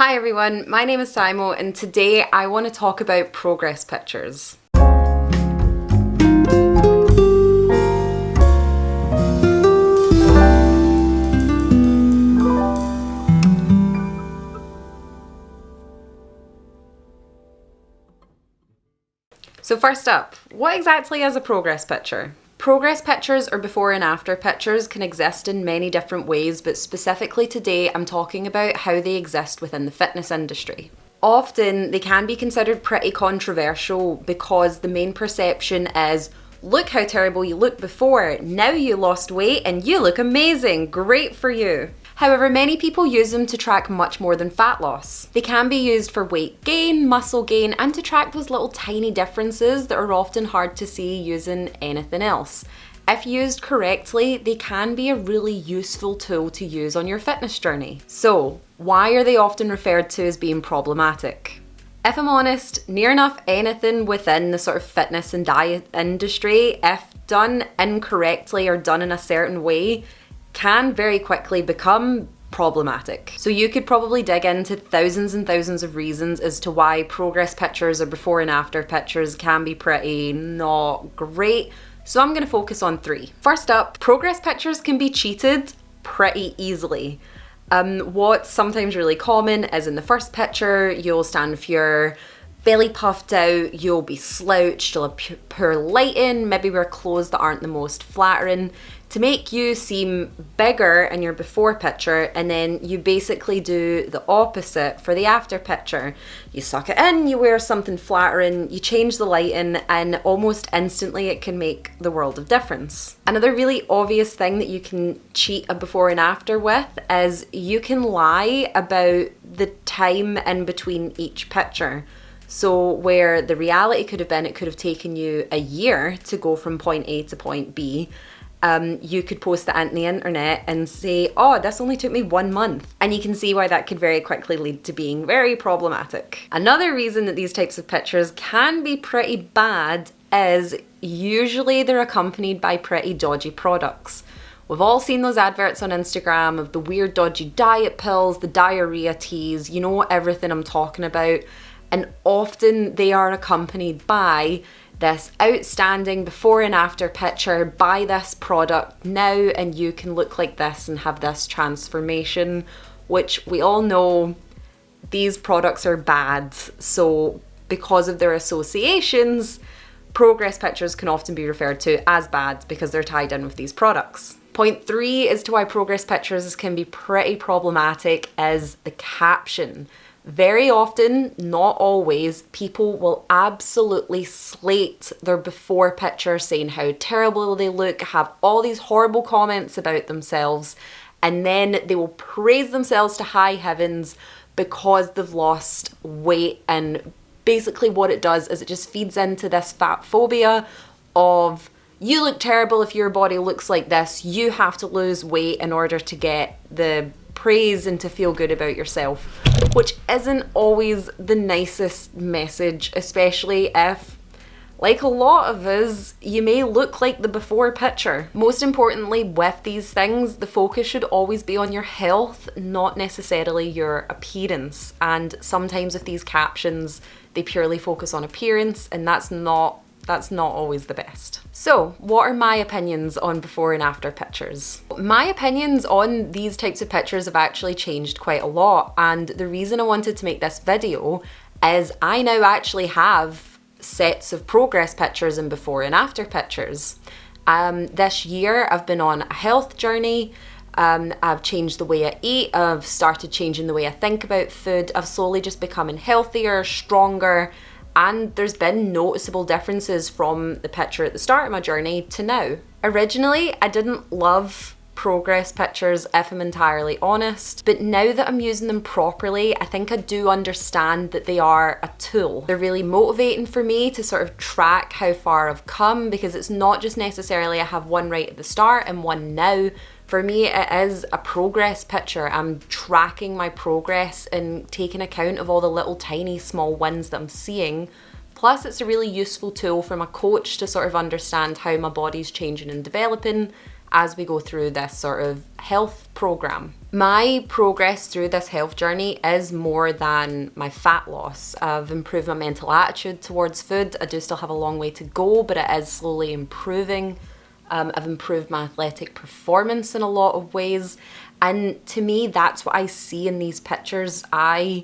Hi everyone, my name is Simo and today I want to talk about progress pictures. So first up, what exactly is a progress picture? Progress pictures or before and after pictures can exist in many different ways, but specifically today I'm talking about how they exist within the fitness industry. Often they can be considered pretty controversial because the main perception is, look how terrible you looked before, now you lost weight and you look amazing, great for you. However, many people use them to track much more than fat loss. They can be used for weight gain, muscle gain, and to track those little tiny differences that are often hard to see using anything else. If used correctly, they can be a really useful tool to use on your fitness journey. So, why are they often referred to as being problematic? If I'm honest, near enough anything within the sort of fitness and diet industry, if done incorrectly or done in a certain way, can very quickly become problematic. So you could probably dig into thousands and thousands of reasons as to why progress pictures or before and after pictures can be pretty not great. So I'm going to focus on three. First up, progress pictures can be cheated pretty easily. What's sometimes really common is in the first picture, you'll stand with your belly puffed out, you'll be slouched, you'll have poor lighting, maybe wear clothes that aren't the most flattering to make you seem bigger in your before picture, and then you basically do the opposite for the after picture. You suck it in, you wear something flattering, you change the lighting, and almost instantly it can make the world of difference. Another really obvious thing that you can cheat a before and after with is you can lie about the time in between each picture. So where the reality could have been, it could have taken you a year to go from point A to point B. You could post that on the internet and say, oh, this only took me 1 month. And you can see why that could very quickly lead to being very problematic. Another reason that these types of pictures can be pretty bad is usually they're accompanied by pretty dodgy products. We've all seen those adverts on Instagram of the weird dodgy diet pills, the diarrhea teas, you know everything I'm talking about. And often they are accompanied by this outstanding before and after picture, buy this product now and you can look like this and have this transformation, which we all know these products are bad. So because of their associations, progress pictures can often be referred to as bad because they're tied in with these products. Point 3 as to why progress pictures can be pretty problematic is the caption. Very often, not always, people will absolutely slate their before picture saying how terrible they look, have all these horrible comments about themselves, and then they will praise themselves to high heavens because they've lost weight. And basically what it does is it just feeds into this fat phobia of, you look terrible if your body looks like this, you have to lose weight in order to get the praise and to feel good about yourself, which isn't always the nicest message, especially if, like a lot of us, you may look like the before picture. Most importantly, with these things, the focus should always be on your health, not necessarily your appearance. And sometimes with these captions, they purely focus on appearance, and that's not always the best. So, what are my opinions on before and after pictures? My opinions on these types of pictures have actually changed quite a lot, and the reason I wanted to make this video is I now actually have sets of progress pictures and before and after pictures. This year I've been on a health journey. I've changed the way I eat, I've started changing the way I think about food, I've slowly just becoming healthier, stronger, and there's been noticeable differences from the picture at the start of my journey to now. Originally, I didn't love progress pictures, if I'm entirely honest, but now that I'm using them properly, I think I do understand that they are a tool. They're really motivating for me to sort of track how far I've come, because it's not just necessarily I have one right at the start and one now. For me, it is a progress picture. I'm tracking my progress and taking account of all the little tiny small wins that I'm seeing. Plus, it's a really useful tool for my coach to sort of understand how my body's changing and developing, as we go through this sort of health program. My progress through this health journey is more than my fat loss. I've improved my mental attitude towards food. I do still have a long way to go, but it is slowly improving. I've improved my athletic performance in a lot of ways. And to me, that's what I see in these pictures. I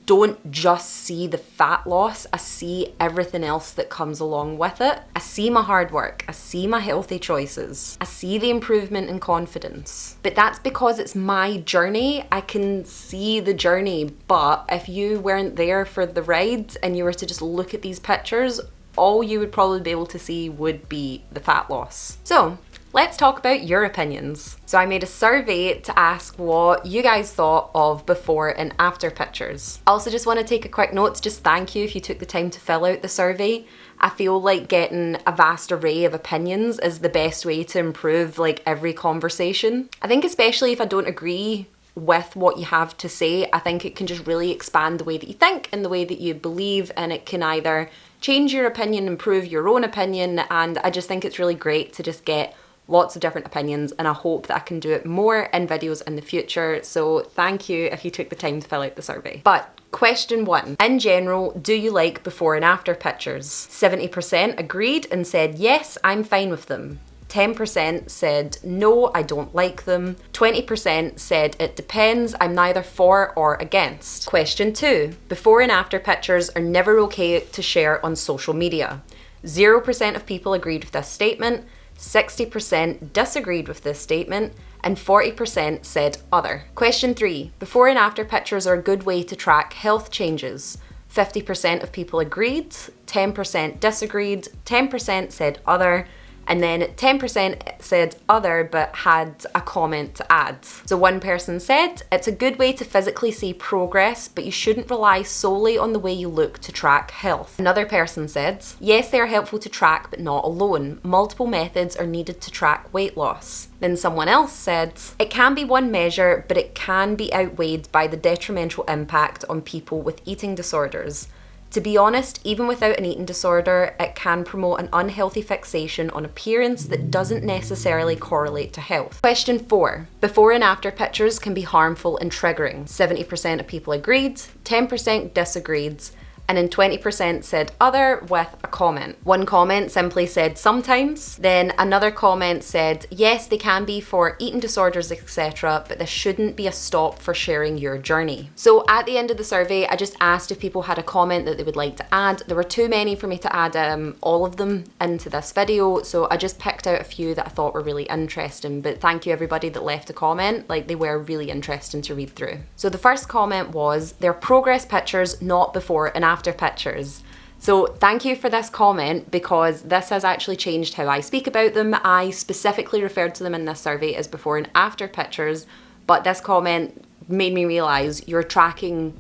don't just see the fat loss, I see everything else that comes along with it. I see my hard work, I see my healthy choices, I see the improvement in confidence. But that's because it's my journey. I can see the journey, but if you weren't there for the ride and you were to just look at these pictures, all you would probably be able to see would be the fat loss. So let's talk about your opinions. So I made a survey to ask what you guys thought of before and after pictures. I also just want to take a quick note to just thank you if you took the time to fill out the survey. I feel like getting a vast array of opinions is the best way to improve like every conversation. I think especially if I don't agree with what you have to say, I think it can just really expand the way that you think and the way that you believe, and it can either change your opinion, improve your own opinion, and I just think it's really great to just get lots of different opinions, and I hope that I can do it more in videos in the future. So thank you if you took the time to fill out the survey. But question 1, in general, do you like before and after pictures? 70% agreed and said yes, I'm fine with them. 10% said no, I don't like them. 20% said it depends, I'm neither for or against. Question 2, before and after pictures are never okay to share on social media. 0% of people agreed with this statement, 60% disagreed with this statement, and 40% said other. Question 3, before and after pictures are a good way to track health changes. 50% of people agreed, 10% disagreed, 10% said other, and then 10% said other but had a comment to add. So one person said, it's a good way to physically see progress, but you shouldn't rely solely on the way you look to track health. Another person said, yes, they are helpful to track, but not alone. Multiple methods are needed to track weight loss. Then someone else said, it can be one measure, but it can be outweighed by the detrimental impact on people with eating disorders. To be honest, even without an eating disorder, it can promote an unhealthy fixation on appearance that doesn't necessarily correlate to health. Question 4. Before and after pictures can be harmful and triggering. 70% of people agreed, 10% disagreed, and then 20% said other with a comment. One comment simply said sometimes, then another comment said yes, they can be for eating disorders, etc., but this shouldn't be a stop for sharing your journey. So at the end of the survey, I just asked if people had a comment that they would like to add. There were too many for me to add all of them into this video, so I just picked out a few that I thought were really interesting, but thank you everybody that left a comment, like they were really interesting to read through. So the first comment was, they're progress pictures, not before and after pictures. So thank you for this comment, because this has actually changed how I speak about them. I specifically referred to them in this survey as before and after pictures, but this comment made me realize you're tracking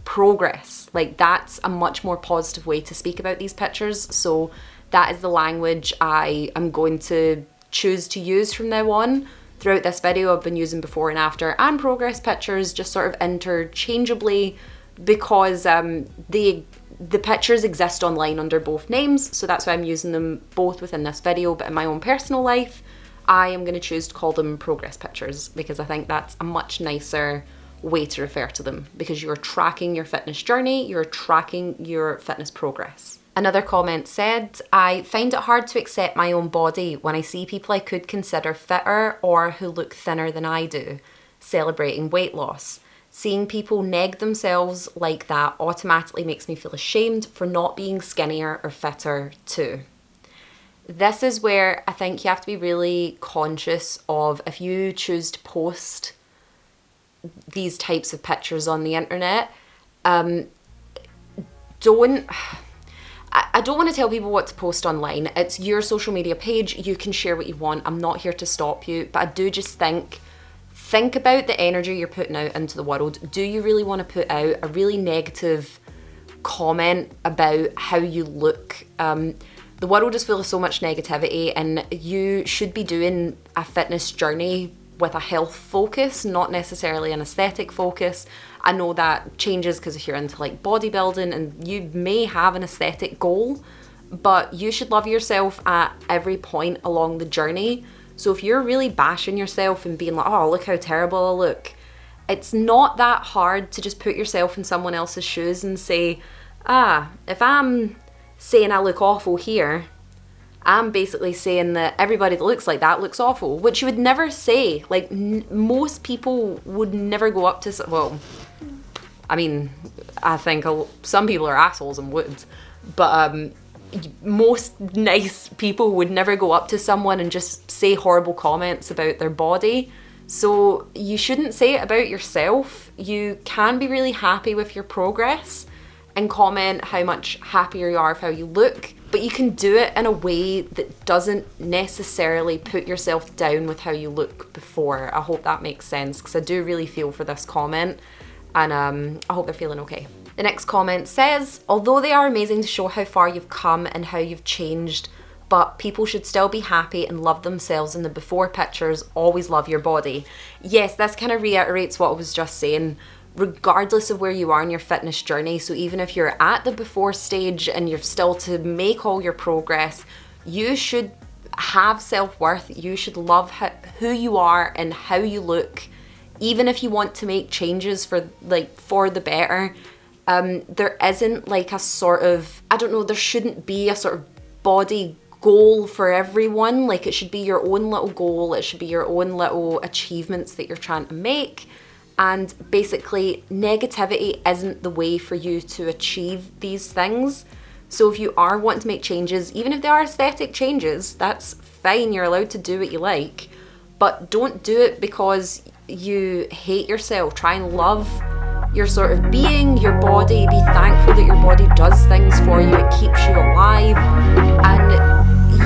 progress. Like, that's a much more positive way to speak about these pictures. So that is the language I am going to choose to use from now on. Throughout this video, I've been using before and after and progress pictures just sort of interchangeably, because the pictures exist online under both names, so that's why I'm using them both within this video. But in my own personal life, I am going to choose to call them progress pictures, because I think that's a much nicer way to refer to them, because you're tracking your fitness journey, you're tracking your fitness progress. Another comment said, I find it hard to accept my own body when I see people I could consider fitter or who look thinner than I do, celebrating weight loss. Seeing people neg themselves like that automatically makes me feel ashamed for not being skinnier or fitter too. This is where I think you have to be really conscious of, if you choose to post these types of pictures on the internet, I don't want to tell people what to post online. It's your social media page. You can share what you want. I'm not here to stop you, but I do just think about the energy you're putting out into the world. Do you really want to put out a really negative comment about how you look? The world is full of so much negativity, and you should be doing a fitness journey with a health focus, not necessarily an aesthetic focus. I know that changes because if you're into like bodybuilding, and you may have an aesthetic goal, but you should love yourself at every point along the journey. So if you're really bashing yourself and being like, oh, look how terrible I look, it's not that hard to just put yourself in someone else's shoes and say, if I'm saying I look awful here, I'm basically saying that everybody that looks like that looks awful, which you would never say. Like, most people would never go up to, well, I mean, I think some people are assholes and would, but most nice people would never go up to someone and just say horrible comments about their body. So you shouldn't say it about yourself. You can be really happy with your progress and comment how much happier you are with how you look, but you can do it in a way that doesn't necessarily put yourself down with how you look before. I hope that makes sense, because I do really feel for this comment, and I hope they're feeling okay. The next comment says, although they are amazing to show how far you've come and how you've changed, but people should still be happy and love themselves in the before pictures. Always love your body. Yes, this kind of reiterates what I was just saying. Regardless of where you are in your fitness journey, so even if you're at the before stage and you're still to make all your progress, you should have self-worth. You should love who you are and how you look, even if you want to make changes for the better. There isn't like a sort of, I don't know, there shouldn't be a sort of body goal for everyone. Like, it should be your own little goal. It should be your own little achievements that you're trying to make. And basically, negativity isn't the way for you to achieve these things. So if you are wanting to make changes, even if they are aesthetic changes, that's fine. You're allowed to do what you like. But don't do it because you hate yourself. Try and love your sort of being, your body. Be thankful that your body does things for you. It keeps you alive. And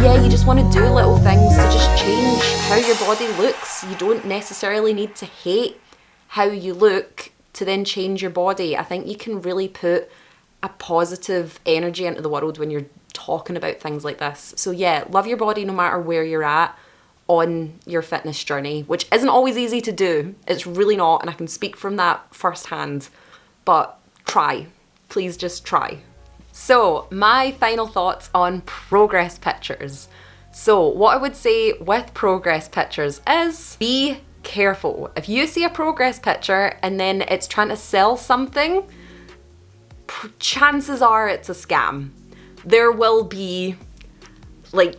yeah, you just want to do little things to just change how your body looks. You don't necessarily need to hate how you look to then change your body. I think you can really put a positive energy into the world when you're talking about things like this. So yeah, love your body no matter where you're at on your fitness journey, which isn't always easy to do. It's really not, and I can speak from that firsthand, but try. Please just try. So my final thoughts on progress pictures. So what I would say with progress pictures is be careful. If you see a progress picture and then it's trying to sell something, chances are it's a scam. There will be like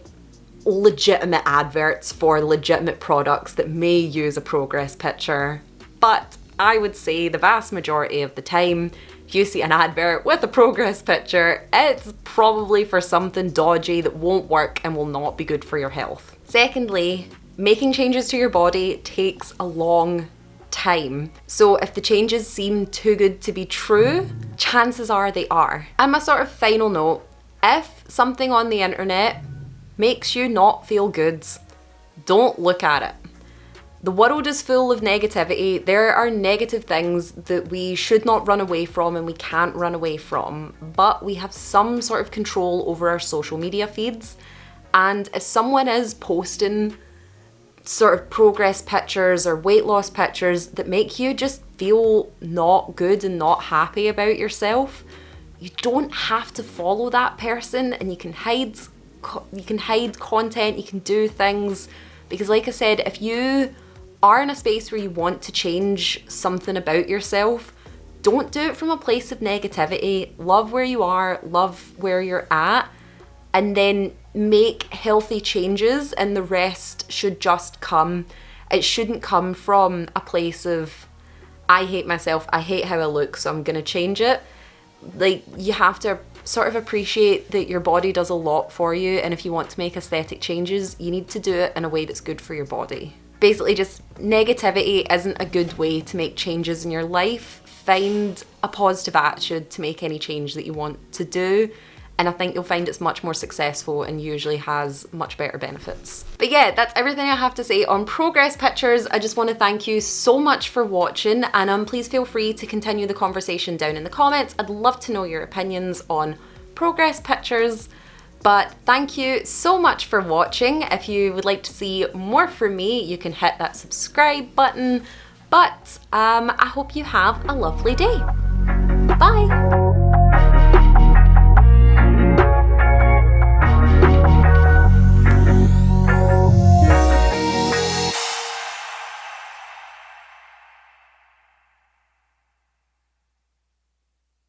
legitimate adverts for legitimate products that may use a progress picture, but I would say the vast majority of the time, if you see an advert with a progress picture, it's probably for something dodgy that won't work and will not be good for your health. Secondly, making changes to your body takes a long time. So if the changes seem too good to be true, chances are they are. And my sort of final note, if something on the internet makes you not feel good, don't look at it. The world is full of negativity. There are negative things that we should not run away from and we can't run away from, but we have some sort of control over our social media feeds. And if someone is posting sort of progress pictures or weight loss pictures that make you just feel not good and not happy about yourself, you don't have to follow that person, and you can hide content, you can do things, because like I said, if you are in a space where you want to change something about yourself, don't do it from a place of negativity. Love where you are, love where you're at, and then make healthy changes, and the rest should just come. It shouldn't come from a place of, I hate myself, I hate how I look, so I'm gonna change it. Like, you have to sort of appreciate that your body does a lot for you, and if you want to make aesthetic changes, you need to do it in a way that's good for your body. Basically, just negativity isn't a good way to make changes in your life. Find a positive attitude to make any change that you want to do, and I think you'll find it's much more successful and usually has much better benefits. But yeah, that's everything I have to say on progress pictures. I just want to thank you so much for watching, and please feel free to continue the conversation down in the comments. I'd love to know your opinions on progress pictures. But thank you so much for watching. If you would like to see more from me, you can hit that subscribe button. But I hope you have a lovely day. Bye.